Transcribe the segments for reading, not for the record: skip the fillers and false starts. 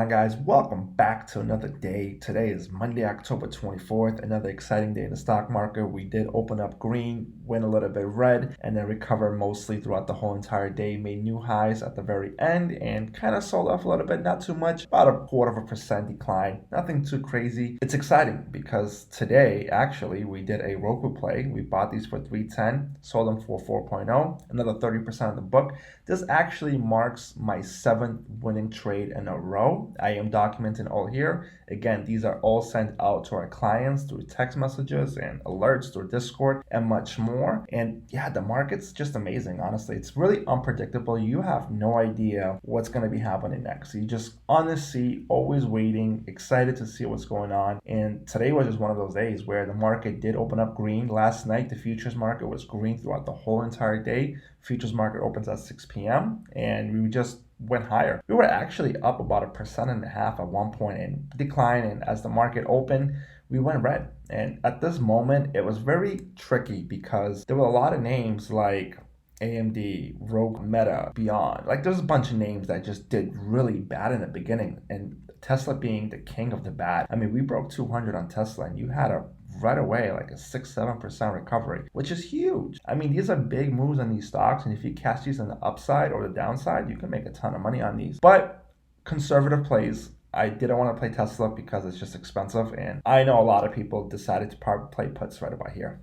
on, guys? Welcome back to another day. Today is Monday, October 24th, another exciting day in the stock market. We did open up green, went a little bit red, and then recovered mostly throughout the whole entire day. Made new highs at the very end and kind of sold off a little bit, not too much, about 0.25% decline. Nothing too crazy. It's exciting because today, actually, we did a Roku play. We bought these for 310, sold them for 4.0, another 30% of the book. This actually marks my 7th winning trade in a row. I am documenting all here. Again, these are all sent out to our clients through text messages and alerts through Discord and much more. And yeah, the market's just amazing, honestly. It's really unpredictable. You have no idea what's going to be happening next. You just on the seat, always waiting, excited to see what's going on. And today was just one of those days where the market did open up green. Last night, the futures market was green throughout the whole entire day. Futures market opens at 6 p.m. and we just went higher. We were actually up about 1.5% at one point and declined. And as the market opened, we went red. And at this moment, it was very tricky because there were a lot of names like AMD, Rogue, Meta, Beyond. Like there's a bunch of names that just did really bad in the beginning. And Tesla being the king of the bad. I mean, we broke 200 on Tesla and you had right away like a 6-7% recovery, which is huge. I mean, these are big moves on these stocks, and if you catch these on the upside or the downside, you can make a ton of money on these. But conservative plays, I didn't want to play Tesla because it's just expensive, and I know a lot of people decided to probably play puts right about here.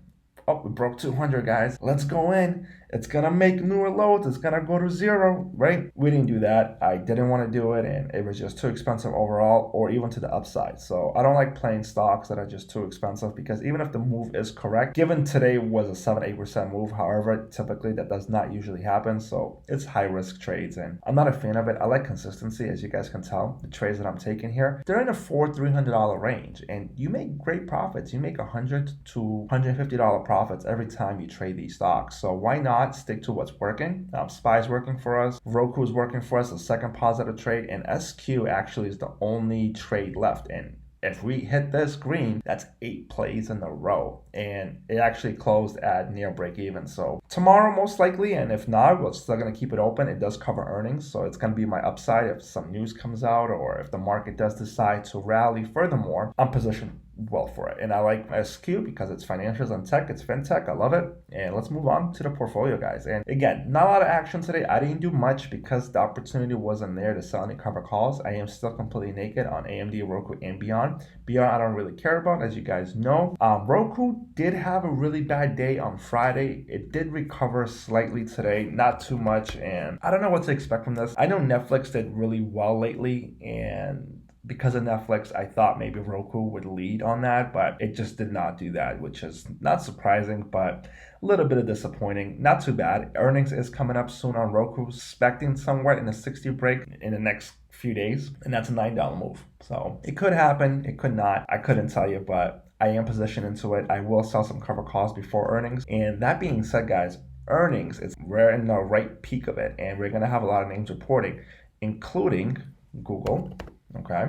Oh, we broke 200, guys. Let's go in. It's going to make newer lows. It's going to go to zero, right? We didn't do that. I didn't want to do it, and it was just too expensive overall or even to the upside. So I don't like playing stocks that are just too expensive because even if the move is correct, given today was a 7-8% move, however, typically that does not usually happen. So it's high-risk trades, and I'm not a fan of it. I like consistency, as you guys can tell. The trades that I'm taking here, they're in a $400-$300 range, and you make great profits. You make $100 to $150 profits every time you trade these stocks. So why not stick to what's working? SPY's working for us. Roku is working for us, the second positive trade, and SQ actually is the only trade left. And if we hit this green, that's 8 plays in a row. And it actually closed at near break even. So tomorrow, most likely, and if not, we're still going to keep it open. It does cover earnings. So it's going to be my upside if some news comes out or if the market does decide to rally. Furthermore, I'm positioned well for it. And I like SQ because it's financials and tech. It's fintech. I love it. And let's move on to the portfolio, guys. And again, not a lot of action today. I didn't do much because the opportunity wasn't there to sell any cover calls. I am still completely naked on AMD, Roku, and Beyond. Beyond, I don't really care about, as you guys know. Roku did have a really bad day on Friday. It did recover slightly today, not too much. And I don't know what to expect from this. I know Netflix did really well lately, and because of Netflix, I thought maybe Roku would lead on that, but it just did not do that, which is not surprising, but a little bit of disappointing. Not too bad. Earnings is coming up soon on Roku, expecting somewhere in the 60 break in the next few days, and that's a $9 move. So it could happen, it could not. I couldn't tell you, but I am positioned into it. I will sell some cover calls before earnings. And that being said, guys, earnings, we're in the right peak of it, and we're going to have a lot of names reporting, including Google. Okay.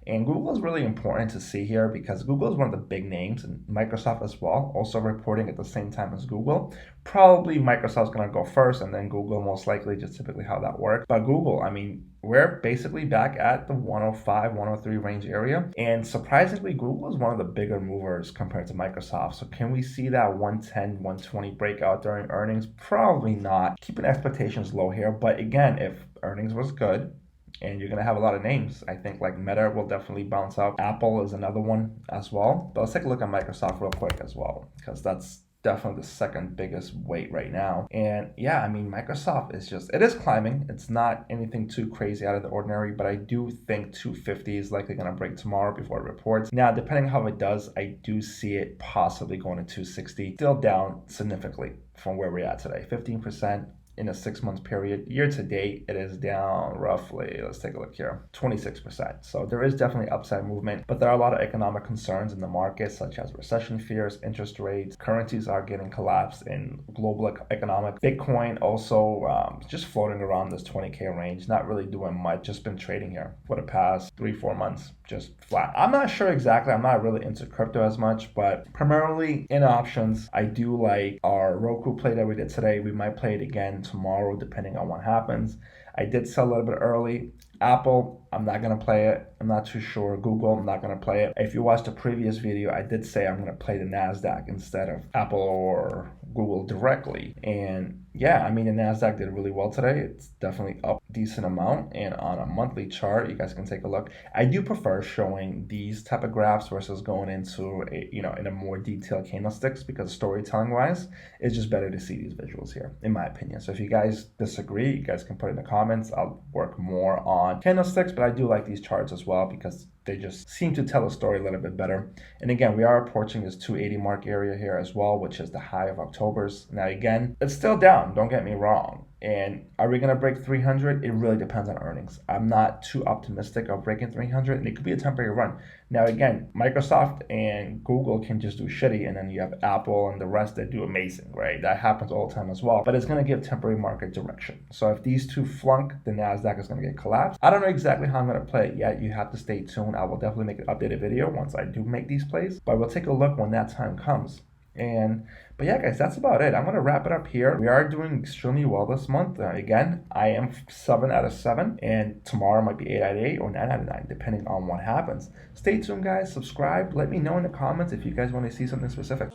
And Google is really important to see here because Google is one of the big names, and Microsoft as well, also reporting at the same time as Google. Probably Microsoft's going to go first and then Google most likely, just typically how that works. But Google, I mean, we're basically back at the 105, 103 range area. And surprisingly, Google is one of the bigger movers compared to Microsoft. So can we see that 110, 120 breakout during earnings? Probably not. Keeping expectations low here. But again, if earnings was good, and you're going to have a lot of names. I think like Meta will definitely bounce up. Apple is another one as well. But let's take a look at Microsoft real quick as well, because that's definitely the second biggest weight right now. And yeah, I mean, Microsoft is it is climbing. It's not anything too crazy out of the ordinary, but I do think 250 is likely going to break tomorrow before it reports. Now, depending how it does, I do see it possibly going to 260, still down significantly from where we're at today, 15%. In a 6-month period. Year to date, it is down roughly, let's take a look here, 26%. So there is definitely upside movement, but there are a lot of economic concerns in the market, such as recession fears, interest rates, currencies are getting collapsed in global economic. Bitcoin also just floating around this 20K range, not really doing much, just been trading here for the past 3-4 months, just flat. I'm not sure exactly, I'm not really into crypto as much, but primarily in options, I do like our Roku play that we did today. We might play it again tomorrow, depending on what happens. I did sell a little bit early. Apple, I'm not going to play it. I'm not too sure. Google, I'm not going to play it. If you watched the previous video, I did say I'm going to play the NASDAQ instead of Apple or Google directly. And yeah, I mean, the NASDAQ did really well today. It's definitely up a decent amount. And on a monthly chart, you guys can take a look. I do prefer showing these type of graphs versus going into in a more detailed candlesticks, because storytelling wise, it's just better to see these visuals here, in my opinion. So if you guys disagree, you guys can put it in the comments. I'll work more on candlesticks, but I do like these charts as well because they just seem to tell a story a little bit better. And again, we are approaching this 280 mark area here as well, which is the high of October's. Now again, it's still down, don't get me wrong. And are we going to break 300? It really depends on earnings. I'm not too optimistic of breaking 300, and it could be a temporary run. Now again, Microsoft and Google can just do shitty, and then you have Apple and the rest that do amazing, right? That happens all the time as well. But it's going to give temporary market direction. So if these two flunk, the NASDAQ is going to get collapsed. I don't know exactly how I'm going to play it yet. You have to stay tuned. I will definitely make an updated video once I do make these plays. But we'll take a look when that time comes. But yeah, guys, that's about it. I'm going to wrap it up here. We are doing extremely well this month. Again, I am 7 out of 7, and tomorrow might be 8 out of 8 or 9 out of 9, depending on what happens. Stay tuned, guys. Subscribe. Let me know in the comments if you guys want to see something specific.